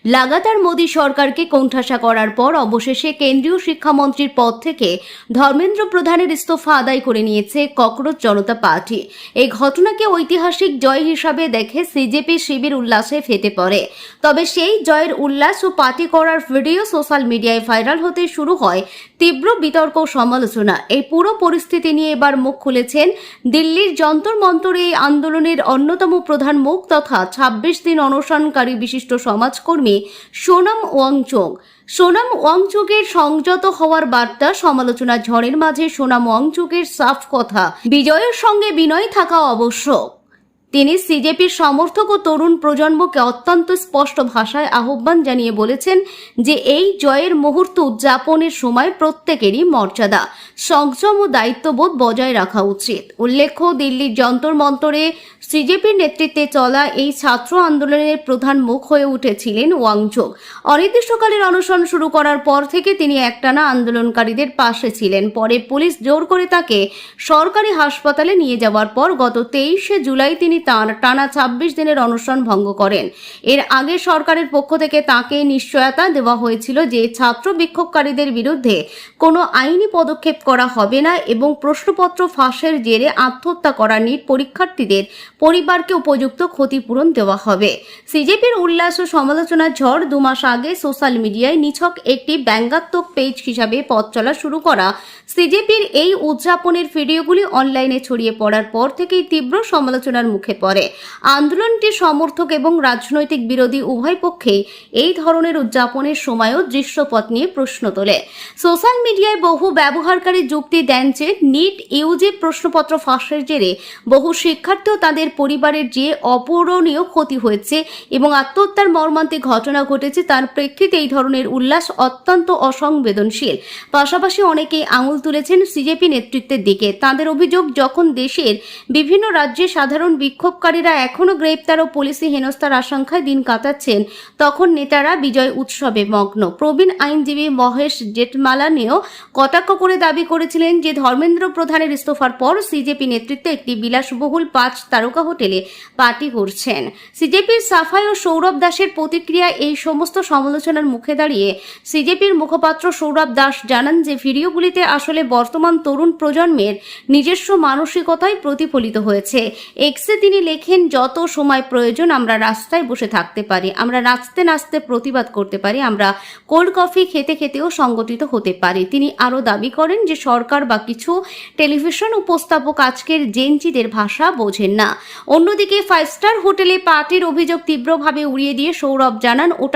লাগাতার মোদী সরকারকে কোণঠাসা করার পর অবশেষে কেন্দ্রীয় শিক্ষামন্ত্রীর পদ থেকে ধর্মেন্দ্র প্রধানের ইস্তফা আদায় করে নিয়েছে ককরোচ জনতা পার্টি। এই ঘটনাকে ঐতিহাসিক জয় হিসাবে দেখে সিজেপি শিবির উল্লাসে ফেটে পড়ে। তবে সেই জয়ের উল্লাস ও পার্টি করার ভিডিও সোশ্যাল মিডিয়ায় ভাইরাল হতে শুরু হয় তীব্র বিতর্ক ও সমালোচনা। এই পুরো পরিস্থিতি নিয়ে এবার মুখ খুলেছেন দিল্লির যন্তর মন্তরে এই আন্দোলনের অন্যতম প্রধান মুখ তথা ২৬ দিন অনশনকারী বিশিষ্ট সমাজকর্মী সোনাম ওয়াংচুক। সোনাম ওয়াংচুকের সংযত হওয়ার বার্তা সমালোচনার ঝড়ের মাঝে সোনাম ওয়াংচুকের সাফ কথা, বিজয়ের সঙ্গে বিনয় থাকা আবশ্যক। তিনি সিজেপির সমর্থক ও তরুণ প্রজন্মকে অত্যন্ত স্পষ্ট ভাষায় আহ্বান জানিয়ে বলেছেন যে এই জয়ের মুহূর্ত উদযাপনের সময় প্রত্যেকেরই মর্যাদা, সংযম ও দায়িত্ববোধ বজায় রাখা উচিত। উল্লেখ্য, দিল্লির যন্তর মন্তরে সিজেপির নেতৃত্বে চলা এই ছাত্র আন্দোলনের প্রধান মুখ হয়ে উঠেছিলেন ওয়াংচুক। অনির্দিষ্টকালের অনশন শুরু করার পর থেকে তিনি একটানা আন্দোলনকারীদের পাশে ছিলেন। পরে পুলিশ জোর করে তাকে সরকারি হাসপাতালে নিয়ে যাওয়ার পর গত 23শে জুলাই তিনি তাঁর টানা ২৬ দিনের অনশন ভঙ্গ করেন। এর আগে সরকারের পক্ষ থেকে তাঁকে নিশ্চয়তা দেওয়া হয়েছিল যে ছাত্র বিক্ষোভকারীদের বিরুদ্ধে কোনো আইনি পদক্ষেপ করা হবে না এবং প্রশ্নপত্র ফাঁসের জেরে আত্মহত্যা করা নিট পরীক্ষার্থীদের পরিবারকে উপযুক্ত ক্ষতিপূরণ দেওয়া হবে। সিজেপির উল্লাস ও সমালোচনার ঝড় ২ মাস আগে সোশ্যাল মিডিয়ায় নিছক একটি ব্যঙ্গাত্মক পেজ হিসাবে পথ চলা শুরু করা সিজেপির এই উদযাপনের ভিডিওগুলি অনলাইনে ছড়িয়ে পড়ার পর থেকেই তীব্র সমালোচনার মুখে পড়ে। আন্দোলনটির সমর্থক এবং রাজনৈতিক বিরোধী উভয় পক্ষেই এই ধরনের উদযাপনের সময়ও দৃশ্যপট নিয়ে প্রশ্ন তোলে। সোশ্যাল মিডিয়ায় বহু ব্যবহারকারী যুক্তি দেন যে নিট ইউজি প্রশ্নপত্র ফাঁসের জেরে বহু শিক্ষার্থী ও তাদের পরিবারের যে অপূরণীয় ক্ষতি হয়েছে এবং আত্মহত্যার মর্মান্তিক ঘটনা ঘটেছে তার প্রেক্ষিতে এই ধরনের উল্লাস অত্যন্ত অসংবেদনশীল। পাশাপাশি অনেকেই আঙুল তুলেছেন সিজেপি নেতৃত্বের দিকে। তাদের অভিযোগ, যখন দেশের বিভিন্ন রাজ্যে সাধারণ বিক্ষোভকারীরা এখনো গ্রেপ্তার ও পুলিশি হেনস্থার আশঙ্কায় দিন কাটাচ্ছেন, তখন নেতারা বিজয় উৎসবে মগ্ন। প্রবীণ আইনজীবী মহেশ জেঠমালানিও কটাক্ষ করে দাবি করেছিলেন যে ধর্মেন্দ্র প্রধানের ইস্তফার পর সিজেপি নেতৃত্বে একটি বিলাসবহুল ৫ তারকা হোটেলে পার্টি করছেন। সিজেপির সাফাই ও সৌরভ দাসের প্রতিক্রিয়া এই সমস্ত সমালোচনার মুখে দাঁড়িয়ে সিজেপির মুখপাত্র সৌরভ দাস জানান যে ভিডিওগুলিতে আসলে বর্তমান তরুণ প্রজন্মের নিজস্ব মানসিকতাই প্রতিফলিত হয়েছে। এক্সে তিনি লেখেন, যত সময় প্রয়োজন আমরা রাস্তায় বসে থাকতে পারি, আমরা নাচতে নাচতে প্রতিবাদ করতে পারি, আমরা কোল্ড কফি খেতে খেতেও সংগঠিত হতে পারি। তিনি আরও দাবি করেন যে সরকার বা কিছু টেলিভিশন উপস্থাপক আজকের জেনজিদের ভাষা বোঝেন না। অন্যদিকে 5 স্টার হোটেলে পার্টির অভিযোগ তীব্রভাবে উড়িয়ে দিয়ে সৌরভ জানান, ওটা